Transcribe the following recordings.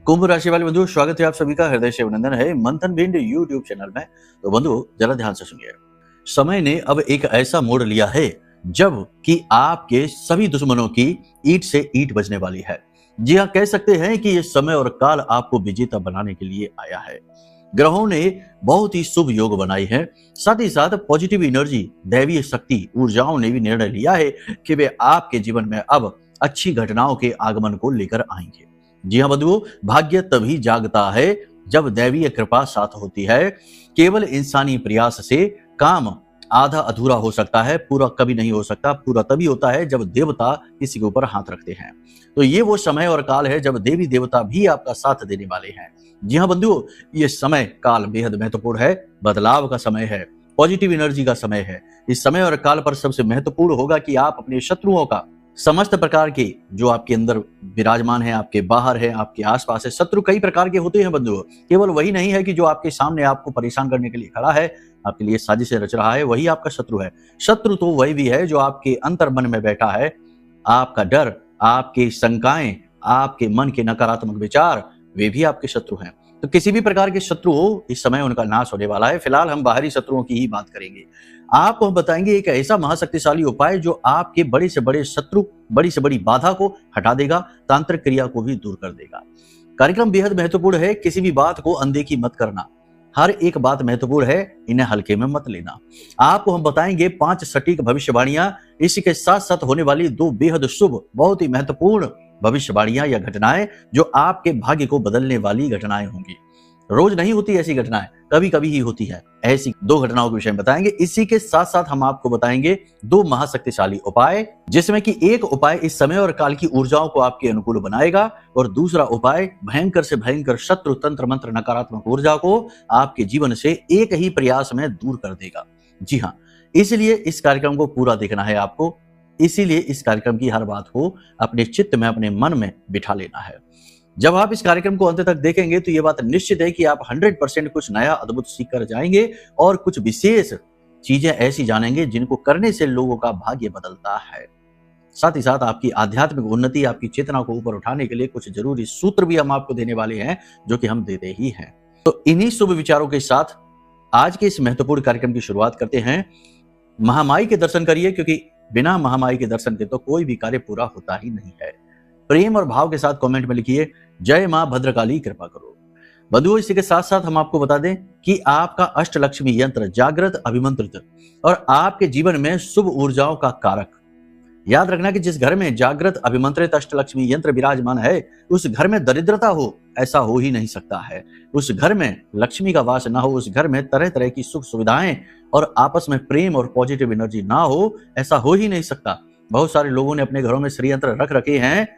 कुंभ राशि वाले बंधु, स्वागत है आप सभी का हृदय से अभिनंदन है मंथन भिंड यूट्यूब चैनल में। तो बंधु जरा ध्यान से सुनिए। समय ने अब एक ऐसा मोड़ लिया है जब कि आपके सभी दुश्मनों की ईंट से ईंट बजने वाली है। जी हाँ, कह सकते हैं कि ये समय और काल आपको विजेता बनाने के लिए आया है। ग्रहों ने बहुत ही शुभ योग बनाए हैं, साथ ही साथ पॉजिटिव एनर्जी, दैवीय शक्ति, ऊर्जाओं ने भी निर्णय लिया है कि वे आपके जीवन में अब अच्छी घटनाओं के आगमन को लेकर आएंगे। जी हाँ बंधुओं, भाग्य तभी जागता है जब दैवीय कृपा साथ होती है। केवल इंसानी प्रयास से काम आधा अधूरा हो सकता है, पूरा कभी नहीं हो सकता। पूरा तभी होता है जब देवता किसी के ऊपर हाथ रखते हैं। तो ये वो समय और काल है जब देवी देवता भी आपका साथ देने वाले हैं। जी हाँ बंधुओं, ये समय काल बेहद महत्वपूर्ण है, बदलाव का समय है, पॉजिटिव एनर्जी का समय है। इस समय और काल पर सबसे महत्वपूर्ण होगा कि आप अपने शत्रुओं का, समस्त प्रकार के जो आपके अंदर विराजमान है, आपके बाहर है, आपके आसपास है, शत्रु कई प्रकार के होते हैं बंधुओं। केवल वही नहीं है कि जो आपके सामने आपको परेशान करने के लिए खड़ा है, आपके लिए साजिशें रच रहा है, वही आपका शत्रु है। शत्रु तो वही भी है जो आपके अंतर मन में बैठा है। आपका डर, आपकी शंकाएं, आपके मन के नकारात्मक विचार, वे भी आपके शत्रु हैं। तो किसी भी प्रकार के शत्रु हो, इस समय उनका नाश होने वाला है। फिलहाल हम बाहरी शत्रुओं की ही बात करेंगे। आपको हम बताएंगे एक ऐसा महाशक्तिशाली उपाय जो आपके बड़े से बड़े शत्रु, बड़ी से बड़ी बाधा को हटा देगा, तांत्रिक क्रिया को भी दूर कर देगा। कार्यक्रम बेहद महत्वपूर्ण है, किसी भी बात को अनदेखी मत करना। हर एक बात महत्वपूर्ण है, इन्हें हल्के में मत लेना। आपको हम बताएंगे 5 सटीक भविष्यवाणियां, इसी के साथ साथ होने वाली 2 बेहद शुभ, बहुत ही महत्वपूर्ण भविष्यवाणियां या घटनाएं जो आपके भाग्य को बदलने वाली घटनाएं होंगी। रोज नहीं होती ऐसी घटनाएं, कभी कभी ही होती है। ऐसी 2 घटनाओं के विषय में बताएंगे। इसी के साथ साथ हम आपको बताएंगे 2 महाशक्तिशाली उपाय, जिसमें कि एक उपाय इस समय और काल की ऊर्जाओं को आपके अनुकूल बनाएगा और दूसरा उपाय भयंकर से भयंकर शत्रु, तंत्र मंत्र, नकारात्मक ऊर्जा को आपके जीवन से एक ही प्रयास में दूर कर देगा। जी हाँ, इसलिए इस कार्यक्रम को पूरा देखना है आपको। इसीलिए इस कार्यक्रम की हर बात को अपने चित्त में, अपने मन में बिठा लेना है। जब आप इस कार्यक्रम को अंत तक देखेंगे तो यह बात निश्चित है कि आप 100% कुछ नया अद्भुत सीख कर जाएंगे और कुछ विशेष चीजें ऐसी जानेंगे जिनको करने से लोगों का भाग्य बदलता है। साथ ही साथ आपकी आध्यात्मिक उन्नति, आपकी चेतना को ऊपर उठाने के लिए कुछ जरूरी सूत्र भी हम आपको देने वाले हैं, जो कि हम देते ही हैं। तो इन्हीं शुभ विचारों के साथ आज के इस महत्वपूर्ण कार्यक्रम की शुरुआत करते हैं। महामाई के दर्शन करिए, क्योंकि बिना महामाई के दर्शन के तो कोई भी कार्य पूरा होता ही नहीं है। प्रेम और भाव के साथ कमेंट में लिखिए, जय मां भद्रकाली कृपा करो। बंधुओं, इसी के साथ साथ हम आपको बता दें कि आपका अष्टलक्ष्मी यंत्र जागृत अभिमंत्रित और आपके जीवन में शुभ ऊर्जाओं का कारक। याद रखना कि जिस घर में जागृत अभिमंत्रित अष्टलक्ष्मी यंत्र विराजमान है, उस घर में दरिद्रता हो, ऐसा हो ही नहीं सकता है। उस घर में लक्ष्मी का वास ना हो, उस घर में तरह तरह की सुख सुविधाएं और आपस में प्रेम और पॉजिटिव एनर्जी ना हो, ऐसा हो ही नहीं सकता। बहुत सारे लोगों ने अपने घरों में श्री यंत्र रख रखे हैं,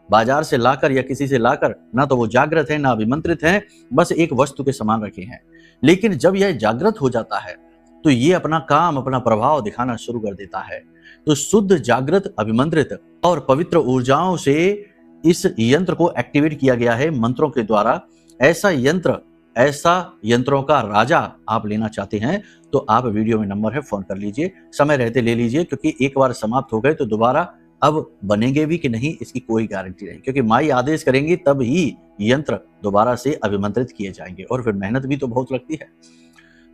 बाजार से लाकर या किसी से लाकर। ना तो वो जागृत है, ना अभिमंत्रित है, बस एक वस्तु के समान रखे हैं। लेकिन जब यह जागृत हो जाता है तो ये अपना काम, अपना प्रभाव दिखाना शुरू कर देता है। तो शुद्ध, जागृत, अभिमंत्रित और पवित्र ऊर्जाओं से इस यंत्र को एक्टिवेट किया गया है मंत्रों के द्वारा। ऐसा यंत्रों का राजा आप लेना चाहते हैं तो आप वीडियो में नंबर है, फोन कर लीजिए, समय रहते ले लीजिए, क्योंकि एक बार समाप्त हो गए तो दोबारा अब बनेंगे भी कि नहीं, इसकी कोई गारंटी नहीं, क्योंकि माई आदेश करेंगी तब ही यंत्र दोबारा से अभिमंत्रित किए जाएंगे और फिर मेहनत भी तो बहुत लगती है।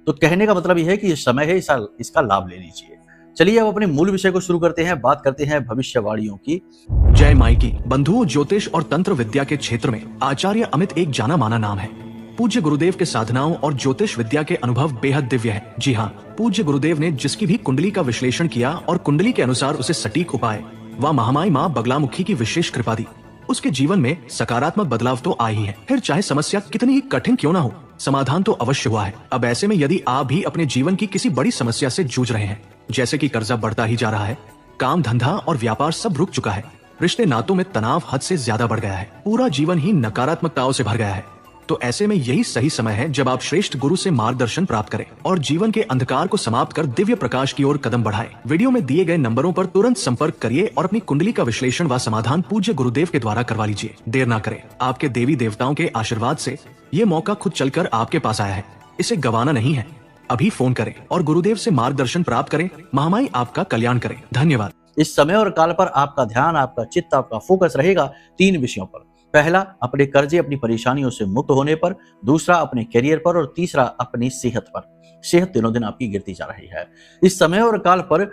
तो कहने का मतलब यह है कि ये समय है, इसका लाभ ले लीजिए। चलिए अब अपने मूल विषय को शुरू करते हैं, बात करते हैं भविष्यवाणियों की। जय माई की। बंधुओं, ज्योतिष और तंत्र विद्या के क्षेत्र में आचार्य अमित एक जाना माना नाम है। पूज्य गुरुदेव के साधनाओं और ज्योतिष विद्या के अनुभव बेहद दिव्य है। जी हाँ, पूज्य गुरुदेव ने जिसकी भी कुंडली का विश्लेषण किया और कुंडली के अनुसार उसे सटीक उपाय व महामाई माँ बगलामुखी की विशेष कृपा दी, उसके जीवन में सकारात्मक बदलाव तो आए ही है। फिर चाहे समस्या कितनी ही कठिन क्यों ना हो, समाधान तो अवश्य हुआ है। अब ऐसे में यदि आप भी अपने जीवन की किसी बड़ी समस्या से जूझ रहे हैं, जैसे कि कर्जा बढ़ता ही जा रहा है, काम धंधा और व्यापार सब रुक चुका है, रिश्ते नातों में तनाव हद से ज्यादा बढ़ गया है, पूरा जीवन ही नकारात्मकताओं से भर गया है, तो ऐसे में यही सही समय है जब आप श्रेष्ठ गुरु से मार्गदर्शन प्राप्त करें और जीवन के अंधकार को समाप्त कर दिव्य प्रकाश की ओर कदम बढ़ाएं। वीडियो में दिए गए नंबरों पर तुरंत संपर्क करिए और अपनी कुंडली का विश्लेषण व समाधान पूज्य गुरुदेव के द्वारा करवा लीजिए। देर ना करें, आपके देवी देवताओं के आशीर्वाद से ये मौका खुद चलकर आपके पास आया है, इसे गंवाना नहीं है। अभी फोन करें और गुरुदेव से मार्गदर्शन प्राप्त करें। महामाई आपका कल्याण करें। धन्यवाद। इस समय और काल पर आपका ध्यान, आपका चित्त, आपका फोकस रहेगा 3 विषयों पर। पहला अपने कर्जे अपनी परेशानियों से मुक्त होने पर, दूसरा अपने करियर पर और तीसरा अपनी सेहत पर। सेहत दिनों दिन आपकी गिरती जा रही है। इस समय और काल पर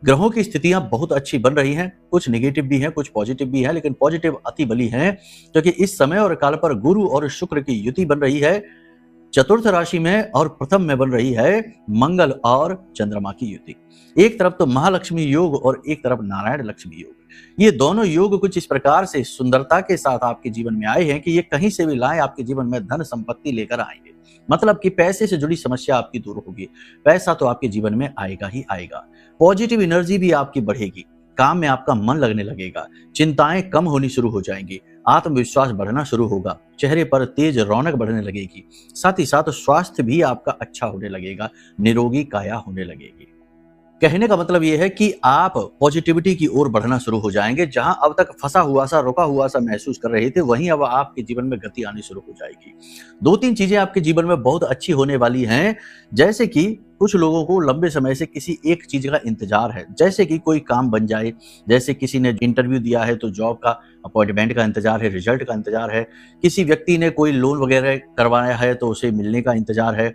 ग्रहों की स्थितियां बहुत अच्छी बन रही हैं, कुछ नेगेटिव भी हैं, कुछ पॉजिटिव भी हैं, लेकिन पॉजिटिव अति बली हैं, क्योंकि इस समय और काल पर गुरु और शुक्र की युति बन रही है। चतुर्थ राशि में और प्रथम में बन रही है मंगल और चंद्रमा की युति। एक तरफ तो महालक्ष्मी योग और एक तरफ नारायण लक्ष्मी योग। ये दोनों योग कुछ इस प्रकार से सुंदरता के साथ आपके जीवन में आए हैं कि ये कहीं से भी लाए आपके जीवन में धन संपत्ति लेकर आएंगे। मतलब कि पैसे से जुड़ी समस्या आपकी दूर होगी। पैसा तो आपके जीवन में आएगा ही आएगा। पॉजिटिव एनर्जी भी आपकी बढ़ेगी। काम में आपका मन लगने लगेगा। चिंताएं कम होनी शुरू हो जाएंगी। आत्मविश्वास बढ़ना शुरू होगा। चेहरे पर तेज रौनक बढ़ने लगेगी। साथ ही साथ स्वास्थ्य भी आपका अच्छा होने लगेगा। निरोगी काया होने लगेगी। कहने का मतलब यह है कि आप पॉजिटिविटी की ओर बढ़ना शुरू हो जाएंगे। जहां अब तक फंसा हुआ सा, रुका हुआ सा महसूस कर रहे थे, वहीं अब आपके जीवन में गति आनी शुरू हो जाएगी। 2-3 चीजें आपके जीवन में बहुत अच्छी होने वाली हैं। जैसे कि कुछ लोगों को लंबे समय से किसी एक चीज का इंतजार है, जैसे कि कोई काम बन जाए, जैसे किसी ने इंटरव्यू दिया है तो जॉब का अपॉइंटमेंट का इंतजार है, रिजल्ट का इंतजार है, किसी व्यक्ति ने कोई लोन वगैरह करवाया है तो उसे मिलने का इंतजार है।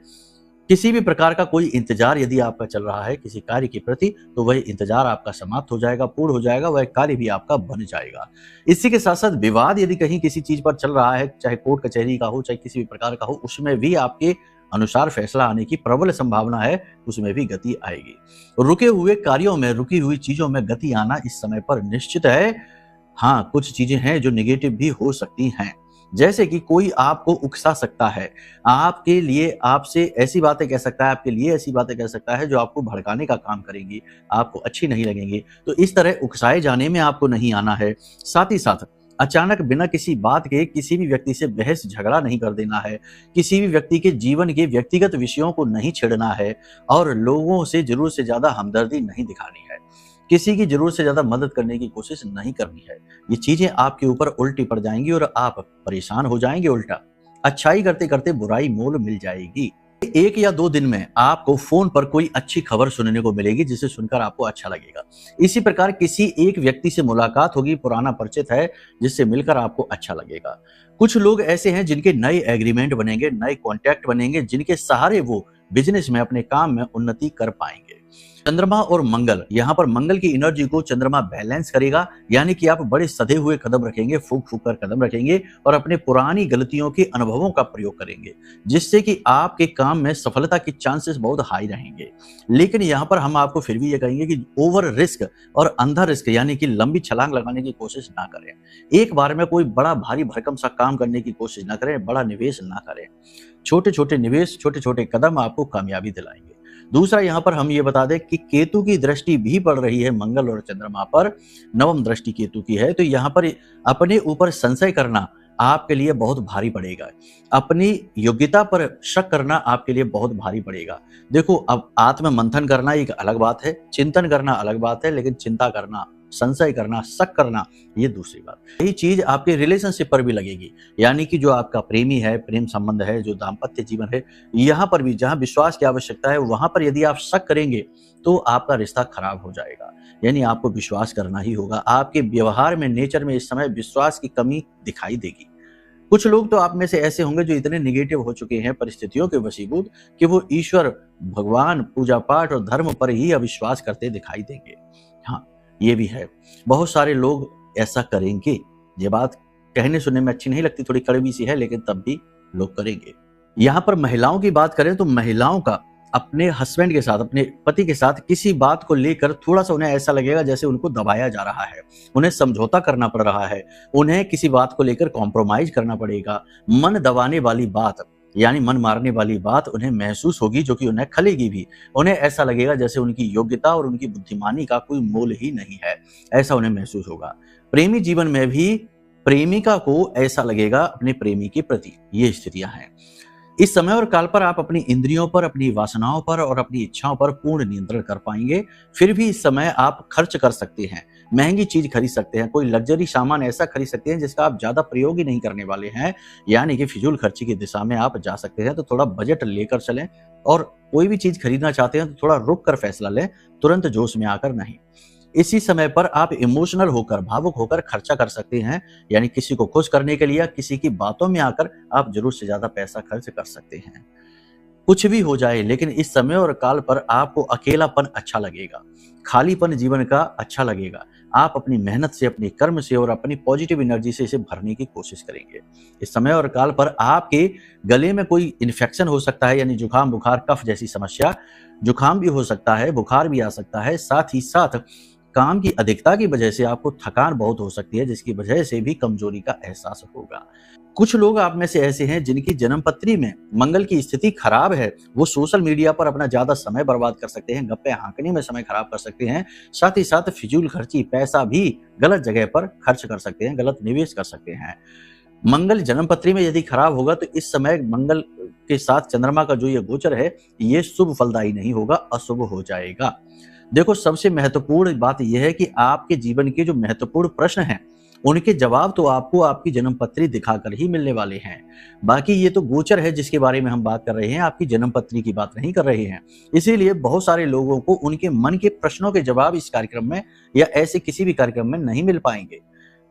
किसी भी प्रकार का कोई इंतजार यदि आपका चल रहा है किसी कार्य के प्रति, तो वह इंतजार आपका समाप्त हो जाएगा, पूर्ण हो जाएगा, वह कार्य भी आपका बन जाएगा। इसी के साथ साथ विवाद यदि कहीं किसी चीज पर चल रहा है, चाहे कोर्ट कचहरी का हो, चाहे किसी भी प्रकार का हो, उसमें भी आपके अनुसार फैसला आने की प्रबल संभावना है, उसमें भी गति आएगी। रुके हुए कार्यों में, रुकी हुई चीजों में गति आना इस समय पर निश्चित है। हाँ, कुछ चीजें हैं जो नेगेटिव भी हो सकती हैं। जैसे कि कोई आपको उकसा सकता है, आपके लिए आपसे ऐसी बातें कह सकता है, आपके लिए ऐसी बातें कह सकता है जो आपको भड़काने का काम करेंगी, आपको अच्छी नहीं लगेंगी। तो इस तरह उकसाए जाने में आपको नहीं आना है। साथ ही साथ अचानक बिना किसी बात के किसी भी व्यक्ति से बहस झगड़ा नहीं कर देना है। किसी भी व्यक्ति के जीवन के व्यक्तिगत विषयों को नहीं छेड़ना है और लोगों से जरूरत से ज्यादा हमदर्दी नहीं दिखानी है। किसी की जरूरत से ज्यादा मदद करने की कोशिश नहीं करनी है। ये चीजें आपके ऊपर उल्टी पड़ जाएंगी और आप परेशान हो जाएंगे। उल्टा अच्छाई करते करते बुराई मोल मिल जाएगी। 1 या 2 दिन में आपको फोन पर कोई अच्छी खबर सुनने को मिलेगी, जिसे सुनकर आपको अच्छा लगेगा। इसी प्रकार किसी एक व्यक्ति से मुलाकात होगी, पुराना परिचित है, जिससे मिलकर आपको अच्छा लगेगा। कुछ लोग ऐसे हैं जिनके नए एग्रीमेंट बनेंगे, नए कॉन्टैक्ट बनेंगे, जिनके सहारे वो बिजनेस में, अपने काम में उन्नति कर पाएंगे। चंद्रमा और मंगल, यहाँ पर मंगल की एनर्जी को चंद्रमा बैलेंस करेगा, यानी कि आप बड़े सधे हुए कदम रखेंगे, फूक फूक कर कदम रखेंगे और अपने पुरानी गलतियों के अनुभवों का प्रयोग करेंगे, जिससे कि आपके काम में सफलता के चांसेस बहुत हाई रहेंगे। लेकिन यहाँ पर हम आपको फिर भी ये कहेंगे कि ओवर रिस्क और अंधा रिस्क, यानी कि लंबी छलांग लगाने की कोशिश ना करें। एक बार में कोई बड़ा भारी भरकम सा काम करने की कोशिश ना करें, बड़ा निवेश ना करें। छोटे छोटे निवेश, छोटे छोटे कदम आपको कामयाबी दिलाएंगे। दूसरा, यहाँ पर हम ये बता दें कि केतु की दृष्टि भी पड़ रही है मंगल और चंद्रमा पर। नवम दृष्टि केतु की है, तो यहाँ पर अपने ऊपर संशय करना आपके लिए बहुत भारी पड़ेगा। अपनी योग्यता पर शक करना आपके लिए बहुत भारी पड़ेगा। देखो, अब आत्म मंथन करना एक अलग बात है, चिंतन करना अलग बात है, लेकिन चिंता करना, संशय करना, शक करना, ये दूसरी बात। यही चीज आपके रिलेशनशिप पर भी लगेगी, यानी कि जो आपका प्रेमी है, प्रेम संबंध है, जो दाम्पत्य जीवन है, यहाँ पर भी जहाँ विश्वास की आवश्यकता है, वहां पर यदि आप शक करेंगे तो आपका रिश्ता खराब हो जाएगा। यानी आपको विश्वास करना ही होगा। आपके व्यवहार में, नेचर में इस समय विश्वास की कमी दिखाई देगी। कुछ लोग तो आप में से ऐसे होंगे जो इतने निगेटिव हो चुके हैं परिस्थितियों के वशीभूत कि वो ईश्वर, भगवान, पूजा पाठ और धर्म पर ही अविश्वास करते दिखाई देंगे। हाँ, ये भी है, बहुत सारे लोग ऐसा करेंगे। ये बात कहने सुनने में अच्छी नहीं लगती, थोड़ी कड़वी सी है, लेकिन तब भी लोग करेंगे। यहाँ पर महिलाओं की बात करें तो महिलाओं का अपने हस्बैंड के साथ, अपने पति के साथ किसी बात को लेकर थोड़ा सा उन्हें ऐसा लगेगा जैसे उनको दबाया जा रहा है, उन्हें समझौता करना पड़ रहा है, उन्हें किसी बात को लेकर कॉम्प्रोमाइज करना पड़ेगा। मन दबाने वाली बात, यानी मन मारने वाली बात उन्हें महसूस होगी, जो कि उन्हें खलेगी भी। उन्हें ऐसा लगेगा जैसे उनकी योग्यता और उनकी बुद्धिमानी का कोई मोल ही नहीं है, ऐसा उन्हें महसूस होगा। प्रेमी जीवन में भी प्रेमिका को ऐसा लगेगा अपने प्रेमी के प्रति। ये स्थितियां हैं। इस समय और काल पर आप अपनी इंद्रियों पर, अपनी वासनाओं पर और अपनी इच्छाओं पर पूर्ण नियंत्रण कर पाएंगे। फिर भी इस समय आप खर्च कर सकते हैं, महंगी चीज खरीद सकते हैं, कोई लग्जरी सामान ऐसा खरीद सकते हैं जिसका आप ज्यादा प्रयोग ही नहीं करने वाले हैं, यानी कि फिजूल खर्ची की दिशा में आप जा सकते हैं। तो थोड़ा बजट लेकर चलें और कोई भी चीज खरीदना चाहते हैं तो थोड़ा रुक कर फैसला लें, तुरंत जोश में आकर नहीं। इसी समय पर आप इमोशनल होकर, भावुक होकर खर्चा कर सकते हैं, यानी किसी को खुश करने के लिए, किसी की बातों में आकर आप जरूर से ज्यादा पैसा खर्च कर सकते हैं। कुछ भी हो जाए, लेकिन इस समय और काल पर आपको अकेलापन अच्छा लगेगा, खालीपन जीवन का अच्छा लगेगा। आप अपनी मेहनत से, अपने कर्म से और अपनी पॉजिटिव एनर्जी से इसे भरने की कोशिश करेंगे। इस समय और काल पर आपके गले में कोई इन्फेक्शन हो सकता है, यानी जुकाम, बुखार, कफ जैसी समस्या। जुकाम भी हो सकता है, बुखार भी आ सकता है। साथ ही साथ काम की अधिकता की वजह से आपको थकान बहुत हो सकती है, जिसकी वजह से भी कमजोरी का एहसास होगा। कुछ लोग आप में से ऐसे हैं जिनकी जन्मपत्री में मंगल की स्थिति खराब है। वो सोशल मीडिया पर अपना ज्यादा समय बर्बाद कर सकते हैं, गप्पे हाँकने में समय खराब कर सकते हैं। साथ ही साथ फिजूल खर्ची, पैसा भी गलत जगह पर खर्च कर सकते हैं, गलत निवेश कर सकते हैं। मंगल जन्मपत्री में यदि खराब होगा तो इस समय मंगल के साथ चंद्रमा का जो ये गोचर है, ये शुभ फलदायी नहीं होगा, अशुभ हो जाएगा। देखो, सबसे महत्वपूर्ण बात यह है कि आपके जीवन के जो महत्वपूर्ण प्रश्न हैं, उनके जवाब तो आपको आपकी जन्मपत्री दिखाकर ही मिलने वाले हैं। बाकी ये तो गोचर है जिसके बारे में हम बात कर रहे हैं, आपकी जन्मपत्री की बात नहीं कर रहे हैं। इसीलिए बहुत सारे लोगों को उनके मन के प्रश्नों के जवाब इस कार्यक्रम में या ऐसे किसी भी कार्यक्रम में नहीं मिल पाएंगे।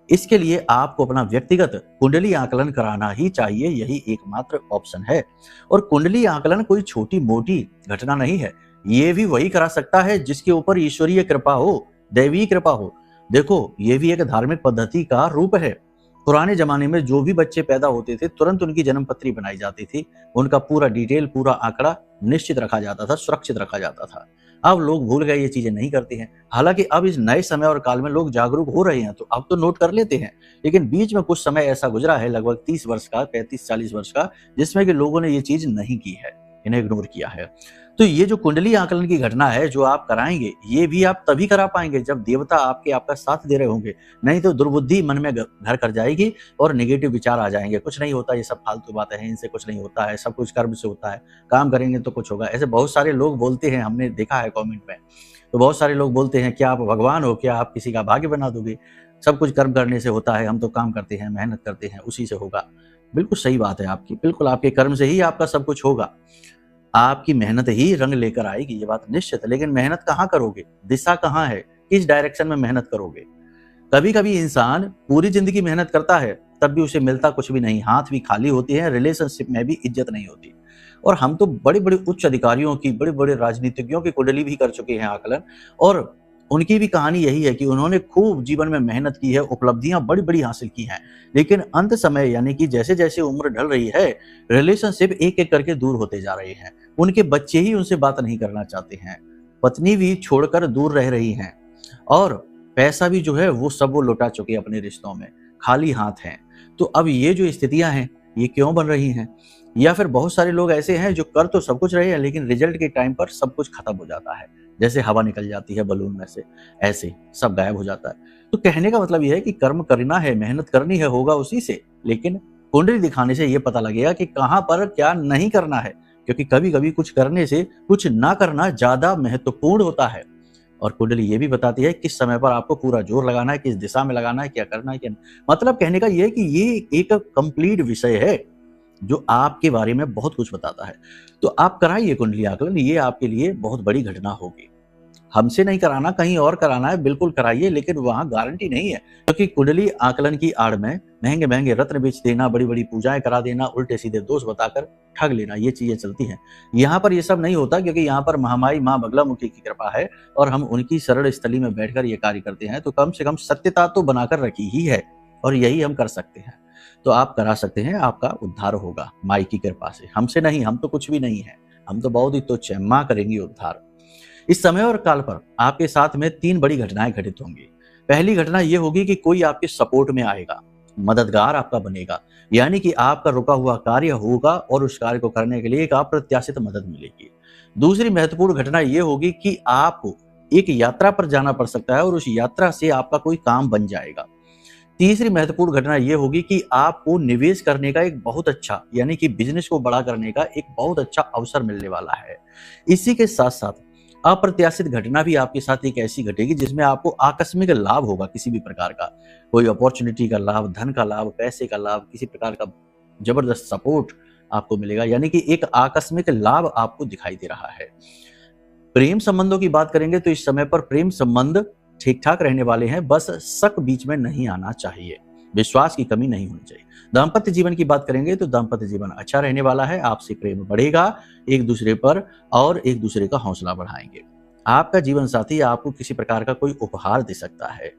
इसके लिए आपको अपना व्यक्तिगत कुंडली आकलन कराना ही चाहिए, यही एकमात्र ऑप्शन है। और कुंडली आकलन कोई छोटी मोटी घटना नहीं है, ये भी वही करा सकता है जिसके ऊपर ईश्वरीय कृपा हो, दैवीय कृपा हो। देखो, ये भी एक धार्मिक पद्धति का रूप है। पुराने जमाने में जो भी बच्चे पैदा होते थे, तुरंत उनकी जन्मपत्री बनाई जाती थी, उनका पूरा डिटेल, पूरा आंकड़ा निश्चित रखा जाता था, सुरक्षित रखा जाता था। अब लोग भूल गए, ये चीजें नहीं करते हैं। हालांकि अब इस नए समय और काल में लोग जागरूक हो रहे हैं, तो अब तो नोट कर लेते हैं। लेकिन बीच में कुछ समय ऐसा गुजरा है, लगभग 30 वर्ष का, 35-40 वर्ष का, जिसमें कि लोगों ने ये चीज नहीं की है, इन्हें इग्नोर किया है। तो ये जो कुंडली आकलन की घटना है जो आप कराएंगे, ये भी आप तभी करा पाएंगे जब देवता आपका साथ दे रहे होंगे। नहीं तो दुर्बुद्धि मन में घर कर जाएगी और नेगेटिव विचार आ जाएंगे। कुछ नहीं होता, ये सब फालतू बातें हैं, इनसे कुछ नहीं होता है, सब कुछ कर्म से होता है, काम करेंगे तो कुछ होगा। ऐसे बहुत सारे लोग बोलते हैं, हमने देखा है कमेंट में। तो बहुत सारे लोग बोलते हैं, क्या आप भगवान हो, क्या आप किसी का भाग्य बना दोगे, सब कुछ कर्म करने से होता है, हम तो काम करते हैं, मेहनत करते हैं, उसी से होगा। बिल्कुल सही बात है आपकी, बिल्कुल आपके कर्म से ही आपका सब कुछ होगा। आपकी मेहनत ही रंग लेकर आएगी, ये बात निश्चित है। लेकिन मेहनत कहाँ करोगे, दिशा कहाँ है, किस डायरेक्शन में मेहनत करोगे। कभी कभी इंसान पूरी जिंदगी मेहनत करता है, तब भी उसे मिलता कुछ भी नहीं, हाथ भी खाली होती है, रिलेशनशिप में भी इज्जत नहीं होती। और हम तो बड़े बड़े उच्च अधिकारियों की, बड़े बड़े राजनीतिज्ञों की कुंडली भी कर चुके हैं आकलन, और उनकी भी कहानी यही है कि उन्होंने खूब जीवन में मेहनत की है, उपलब्धियां बड़ी बड़ी हासिल की हैं। लेकिन अंत समय, यानी कि जैसे जैसे उम्र ढल रही है, रिलेशनशिप एक एक करके दूर होते जा रहे हैं। उनके बच्चे ही उनसे बात नहीं करना चाहते हैं, पत्नी भी छोड़कर दूर रह रही हैं, और पैसा भी जो है वो सब वो लौटा चुके हैं अपने रिश्तों में, खाली हाथ हैं। तो अब ये जो स्थितियां हैं, ये क्यों बन रही हैं? या फिर बहुत सारे लोग ऐसे हैं जो कर तो सब कुछ रहे हैं, लेकिन रिजल्ट के टाइम पर सब कुछ खत्म हो जाता है, जैसे हवा निकल जाती है बलून में से, ऐसे सब गायब हो जाता है। तो कहने का मतलब यह है कि कर्म करना है, मेहनत करनी है, होगा उसी से। लेकिन कुंडली दिखाने से ये पता लगेगा कि कहां पर क्या नहीं करना है, क्योंकि कभी कभी कुछ करने से कुछ ना करना ज्यादा महत्वपूर्ण होता है। और कुंडली ये भी बताती है किस समय पर आपको पूरा जोर लगाना है, किस दिशा में लगाना है, क्या करना है, क्या नहीं। मतलब कहने का यह है कि ये एक कंप्लीट विषय है जो आपके बारे में बहुत कुछ बताता है। तो आप कराइए कुंडली आकलन, ये आपके लिए बहुत बड़ी घटना होगी। हमसे नहीं कराना, कहीं और कराना है, बिल्कुल कराइए, लेकिन वहां गारंटी नहीं है, क्योंकि कुंडली आकलन की आड़ में महंगे महंगे रत्न बेच देना, बड़ी बड़ी पूजाएं करा देना, उल्टे सीधे दोष बताकर ठग लेना, ये चीजें चलती हैं। यहाँ पर ये सब नहीं होता, क्योंकि यहाँ पर महामाई माँ बगलामुखी की कृपा है और हम उनकी सरल स्थली में बैठकर ये कार्य करते हैं। तो कम से कम सत्यता तो बनाकर रखी ही है, और यही हम कर सकते हैं। तो आप करा सकते हैं, आपका उद्धार होगा माई की कृपा से, हमसे नहीं। हम तो कुछ भी नहीं है, हम तो बहुत ही तुच्छ है, माँ करेंगी उद्धार। इस समय और काल पर आपके साथ में 3 बड़ी घटनाएं घटित होंगी। पहली घटना यह होगी कि कोई आपके सपोर्ट में आएगा, मददगार आपका बनेगा, यानी कि आपका रुका हुआ कार्य होगा और उस कार्य को करने के लिए एक अप्रत्याशित मदद मिलेगी। दूसरी महत्वपूर्ण घटना यह होगी कि आपको एक यात्रा पर जाना पड़ सकता है और उस यात्रा से आपका कोई काम बन जाएगा। तीसरी महत्वपूर्ण घटना यह होगी कि आपको निवेश करने का एक बहुत अच्छा, यानी कि बिजनेस को बड़ा करने का एक बहुत अच्छा अवसर मिलने वाला है। इसी के साथ साथ अप्रत्याशित घटना भी आपके साथ एक ऐसी घटेगी जिसमें आपको आकस्मिक लाभ होगा, किसी भी प्रकार का, कोई अपॉर्चुनिटी का लाभ, धन का लाभ, पैसे का लाभ, किसी प्रकार का जबरदस्त सपोर्ट आपको मिलेगा, यानी कि एक आकस्मिक लाभ आपको दिखाई दे रहा है। प्रेम संबंधों की बात करेंगे तो इस समय पर प्रेम संबंध ठीक ठाक रहने वाले हैं, बस शक बीच में नहीं आना चाहिए, विश्वास की कमी नहीं होनी चाहिए। दाम्पत्य जीवन की बात करेंगे तो दाम्पत्य जीवन अच्छा रहने वाला है, आपसी प्रेम बढ़ेगा एक दूसरे पर और एक दूसरे का हौसला बढ़ाएंगे। आपका जीवन साथी आपको किसी प्रकार का कोई उपहार दे सकता है,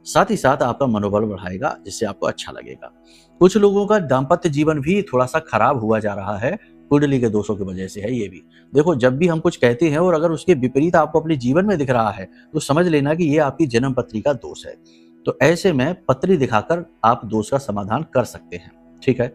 साथ ही साथ आपका मनोबल बढ़ाएगा, जिससे आपको अच्छा लगेगा। कुछ लोगों का दाम्पत्य जीवन भी थोड़ा सा खराब हुआ जा रहा है, कुंडली के दोषों की वजह से है ये भी। देखो, जब भी हम कुछ कहते हैं और अगर उसके विपरीत आपको अपने जीवन में दिख रहा है तो समझ लेना कि ये आपकी जन्म पत्री का दोष है। तो ऐसे में पत्री दिखाकर आप दोष का समाधान कर सकते हैं। ठीक है।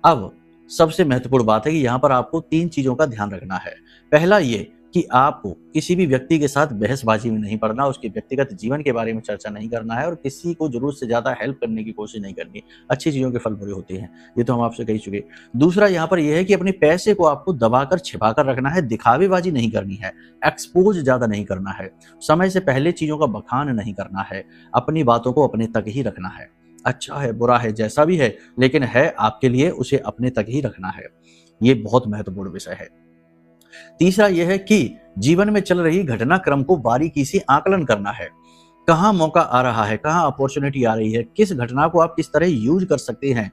अब सबसे महत्वपूर्ण बात है कि यहाँ पर आपको 3 चीजों का ध्यान रखना है। पहला ये कि आपको किसी भी व्यक्ति के साथ बहसबाजी में नहीं पड़ना, उसके व्यक्तिगत जीवन के बारे में चर्चा नहीं करना है और किसी को जरूरत से ज्यादा हेल्प करने की कोशिश नहीं करनी। अच्छी चीजों के फल बुरे होते हैं, ये तो हम आपसे कह चुके। दूसरा यहाँ पर यह है कि अपने पैसे को आपको दबाकर छिपाकर रखना है, दिखावेबाजी नहीं करनी है, एक्सपोज ज्यादा नहीं करना है, समय से पहले चीजों का बखान नहीं करना है, अपनी बातों को अपने तक ही रखना है। अच्छा है बुरा है जैसा भी है, लेकिन है आपके लिए, उसे अपने तक ही रखना है। ये बहुत महत्वपूर्ण विषय है। तीसरा यह है कि जीवन में चल रही घटनाक्रम को बारीकी से आकलन करना है। कहाँ मौका आ रहा है, कहाँ अपॉर्चुनिटी आ रही है, किस घटना को आप किस तरह यूज कर सकते हैं,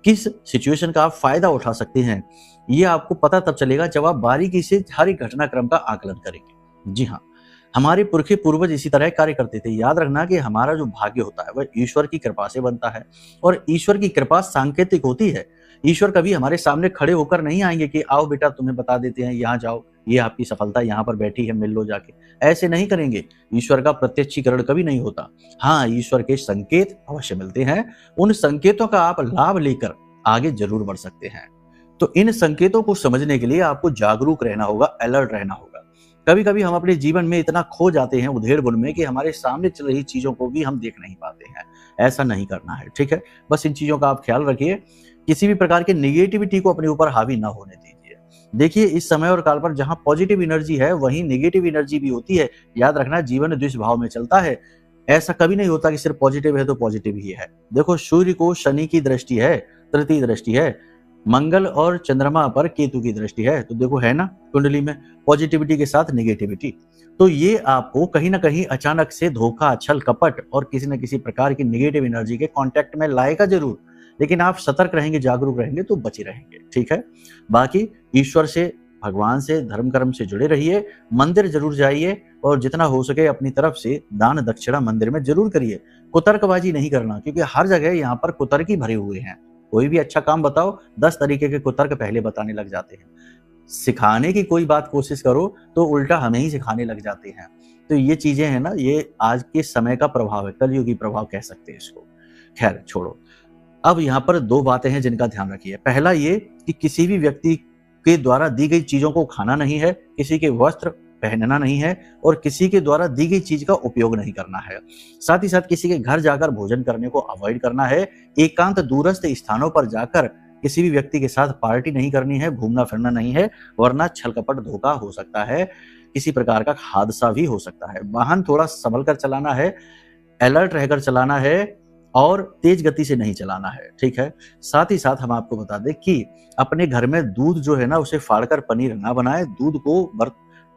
किस सिचुएशन का आप फायदा उठा सकते हैं, ये आपको पता तब चलेगा जब आप बारीकी से हर एक घटनाक्रम का आकलन करेंगे। जी हाँ, हमारे पुरखे पूर्वज इसी तरह कार्य करते थे। याद रखना कि हमारा जो भाग्य होता है वह ईश्वर की कृपा से बनता है और ईश्वर की कृपा सांकेतिक होती है। ईश्वर कभी हमारे सामने खड़े होकर नहीं आएंगे कि आओ बेटा तुम्हें बता देते हैं, यहाँ जाओ, ये आपकी सफलता यहाँ पर बैठी है, मिल लो जाके। ऐसे नहीं करेंगे। ईश्वर का प्रत्यक्षीकरण कभी नहीं होता। हाँ, ईश्वर के संकेत अवश्य मिलते हैं, उन संकेतों का आप लाभ लेकर आगे जरूर बढ़ सकते हैं। तो इन संकेतों को समझने के लिए आपको जागरूक रहना होगा, अलर्ट रहना होगा। कभी कभी हम अपने जीवन में इतना खो जाते हैं उधेड़ बुन में कि हमारे सामने चल रही चीजों को भी हम देख नहीं पाते हैं। ऐसा नहीं करना है। ठीक है, बस इन चीजों का आप ख्याल रखिए। किसी भी प्रकार की नेगेटिविटी को अपने ऊपर हावी ना होने दीजिए। देखिए, इस समय और काल पर जहां पॉजिटिव एनर्जी है वहीं नेगेटिव एनर्जी भी होती है। याद रखना, जीवन द्विष भाव में चलता है। ऐसा कभी नहीं होता कि सिर्फ पॉजिटिव है तो पॉजिटिव ही है। देखो, सूर्य को शनि की दृष्टि है, तृतीय दृष्टि है, मंगल और चंद्रमा पर केतु की दृष्टि है। तो देखो, है ना कुंडली में पॉजिटिविटी के साथ नेगेटिविटी। तो ये आपको कहीं ना कहीं अचानक से धोखा, छल कपट और किसी न किसी प्रकार की नेगेटिव एनर्जी के कांटेक्ट में लाएगा जरूर, लेकिन आप सतर्क रहेंगे, जागरूक रहेंगे तो बचे रहेंगे। ठीक है। बाकी ईश्वर से, भगवान से, धर्म कर्म से जुड़े रहिए, मंदिर जरूर जाइए और जितना हो सके अपनी तरफ से दान दक्षिणा मंदिर में जरूर करिए। कुतर्कबाजी नहीं करना, क्योंकि हर जगह यहाँ पर कुतर्क ही भरे हुए हैं। कोई भी अच्छा काम बताओ, 10 तरीके के कुतर्क पहले बताने लग जाते हैं। सिखाने की कोई बात कोशिश करो तो उल्टा हमें ही सिखाने लग जाते हैं। तो ये चीजें हैं ना, ये आज के समय का प्रभाव है, कलयुगी प्रभाव कह सकते हैं इसको। खैर छोड़ो। अब यहाँ पर 2 बातें हैं जिनका ध्यान रखिए। पहला ये कि किसी भी व्यक्ति के द्वारा दी गई चीजों को खाना नहीं है, किसी के वस्त्र पहनना नहीं है और किसी के द्वारा दी गई चीज का उपयोग नहीं करना है। साथ ही साथ किसी के घर जाकर भोजन करने को अवॉइड करना है। एकांत दूरस्थ स्थानों पर जाकर किसी भी व्यक्ति के साथ पार्टी नहीं करनी है, घूमना फिरना नहीं है, वरना छल कपट धोखा हो सकता है, किसी प्रकार का हादसा भी हो सकता है। वाहन थोड़ा संभल कर चलाना है, अलर्ट रहकर चलाना है और तेज गति से नहीं चलाना है। ठीक है। साथ ही साथ हम आपको बता दें कि अपने घर में दूध जो है ना, उसे फाड़कर पनीर ना बनाए, दूध को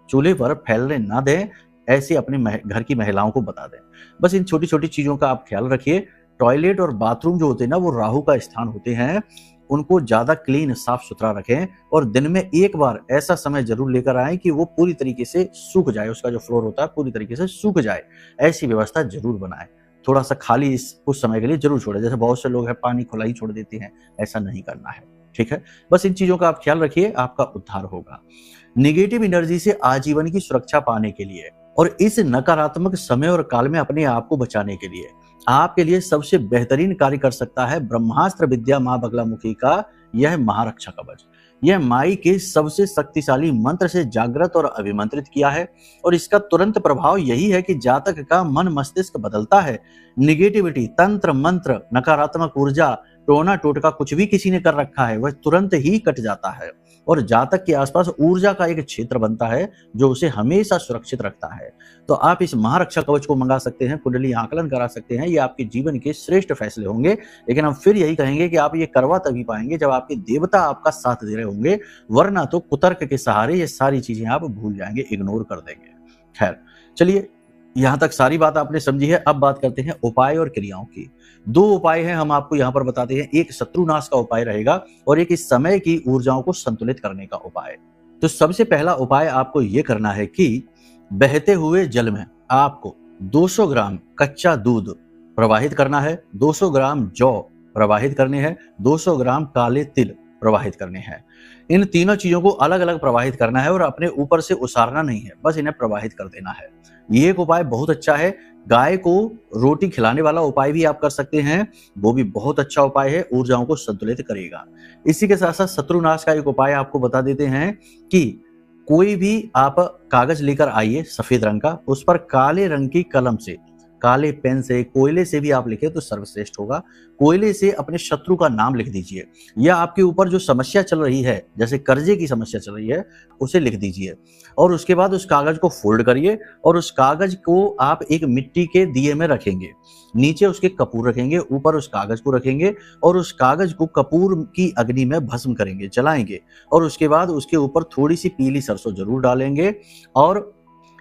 चूल्हे पर फैलने ना दें, ऐसे अपने घर की महिलाओं को बता दें। बस इन छोटी छोटी चीजों का आप ख्याल रखिए। टॉयलेट और बाथरूम जो होते हैं ना, वो राहु का स्थान होते हैं, उनको ज्यादा क्लीन, साफ सुथरा रखें और दिन में एक बार ऐसा समय जरूर लेकर आए कि वो पूरी तरीके से सूख जाए, उसका जो फ्लोर होता है पूरी तरीके से सूख जाए। ऐसी व्यवस्था जरूर बनाए। थोड़ा सा खाली कुछ समय के लिए जरूर छोड़े, जैसे बहुत से लोग हैं पानी खुला ही छोड़ देते हैं, ऐसा नहीं करना है। ठीक है। बस इन चीजों का आप ख्याल रखिए, आपका उद्धार होगा। नेगेटिव एनर्जी से आजीवन की सुरक्षा पाने के लिए और इस नकारात्मक समय और काल में अपने आप को बचाने के लिए आपके लिए सबसे बेहतरीन कार्य कर सकता है ब्रह्मास्त्र विद्या मां बगलामुखी का यह महारक्षा कवच। यह माई के सबसे शक्तिशाली मंत्र से जागृत और अभिमंत्रित किया है और इसका तुरंत प्रभाव यही है कि जातक का मन मस्तिष्क बदलता है। नेगेटिविटी, तंत्र मंत्र, नकारात्मक ऊर्जा, टोना टोटका कुछ भी किसी ने कर रखा है वह तुरंत ही कट जाता है और जातक के आसपास ऊर्जा का एक क्षेत्र बनता है जो उसे हमेशा सुरक्षित रखता है। तो आप इस महारक्षा कवच को मंगा सकते हैं, कुंडली आकलन करा सकते हैं। ये आपके जीवन के श्रेष्ठ फैसले होंगे, लेकिन हम फिर यही कहेंगे कि आप ये करवा तभी पाएंगे जब आपके देवता आपका साथ दे रहे होंगे, वरना तो कुतर्क के सहारे ये सारी चीजें आप भूल जाएंगे, इग्नोर कर देंगे। खैर चलिए, यहाँ तक सारी बात आपने समझी है। अब बात करते हैं उपाय और क्रियाओं की। 2 उपाय हैं हम आपको यहाँ पर बताते हैं। एक शत्रुनाश का उपाय रहेगा और एक इस समय की ऊर्जाओं को संतुलित करने का उपाय। तो सबसे पहला उपाय आपको ये करना है कि बहते हुए जल में आपको 200 ग्राम कच्चा दूध प्रवाहित करना है, 200 ग्राम जौ प्रवाहित करने हैं, 200 ग्राम काले तिल प्रवाहित करने हैं। इन तीनों चीजों को अलग अलग प्रवाहित करना है और अपने ऊपर से उसारना नहीं है, बस इन्हें प्रवाहित कर देना है। ये एक उपाय बहुत अच्छा है। गाय को रोटी खिलाने वाला उपाय भी आप कर सकते हैं, वो भी बहुत अच्छा उपाय है, ऊर्जाओं को संतुलित करेगा। इसी के साथ साथ शत्रुनाश का एक उपाय आपको बता देते हैं कि कोई भी आप कागज लेकर आइए सफेद रंग का, उस पर काले रंग की कलम से, काले पेन से, कोयले से भी आप लिखे तो सर्वश्रेष्ठ होगा। कोयले से अपने शत्रु का नाम लिख दीजिए या आपके ऊपर जो समस्या चल रही है, जैसे कर्जे की समस्या चल रही है, उसे लिख दीजिए और उसके बाद उस कागज को फोल्ड करिए और उस कागज को आप एक मिट्टी के दिए में रखेंगे। नीचे उसके कपूर रखेंगे, ऊपर उस कागज को रखेंगे और उस कागज को कपूर की अग्नि में भस्म करेंगे, जलाएंगे और उसके बाद उसके ऊपर थोड़ी सी पीली सरसों जरूर डालेंगे और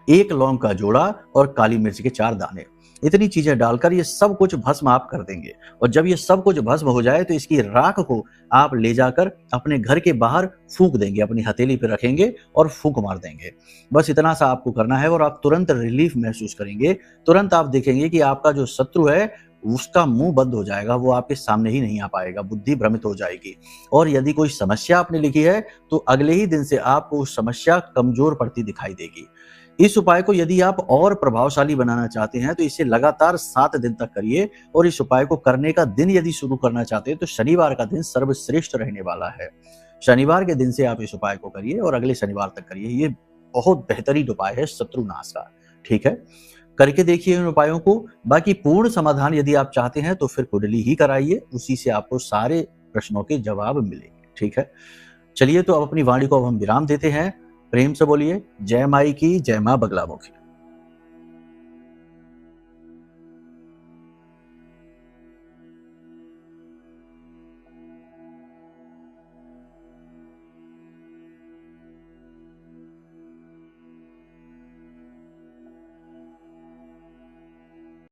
1 लौंग का जोड़ा और काली मिर्च के 4 दाने। इतनी चीजें डालकर ये सब कुछ भस्म आप कर देंगे और जब ये सब कुछ भस्म हो जाए तो इसकी राख को आप ले जाकर अपने घर के बाहर फूंक देंगे, अपनी हथेली पे रखेंगे और फूंक मार देंगे। बस इतना सा आपको करना है और आप तुरंत रिलीफ महसूस करेंगे। तुरंत आप देखेंगे कि आपका जो शत्रु है उसका मुंह बंद हो जाएगा, वो आपके सामने ही नहीं आ पाएगा, बुद्धि भ्रमित हो जाएगी। और यदि कोई समस्या आपने लिखी है तो अगले ही दिन से आपको उस समस्या कमजोर पड़ती दिखाई देगी। इस उपाय को यदि आप और प्रभावशाली बनाना चाहते हैं तो इसे लगातार 7 दिन तक करिए और इस उपाय को करने का दिन यदि शुरू करना चाहते हैं तो शनिवार का दिन सर्वश्रेष्ठ रहने वाला है। शनिवार के दिन से आप इस उपाय को करिए और अगले शनिवार तक करिए। ये बहुत बेहतरीन उपाय है शत्रुनाश का। ठीक है, करके देखिए इन उपायों को। बाकी पूर्ण समाधान यदि आप चाहते हैं तो फिर कुंडली ही कराइए, उसी से आपको सारे प्रश्नों के जवाब मिलेंगे। ठीक है, चलिए तो अब अपनी वाणी को अब हम विराम देते हैं। प्रेम से बोलिए जय माई की, जय मां बगलामुखी।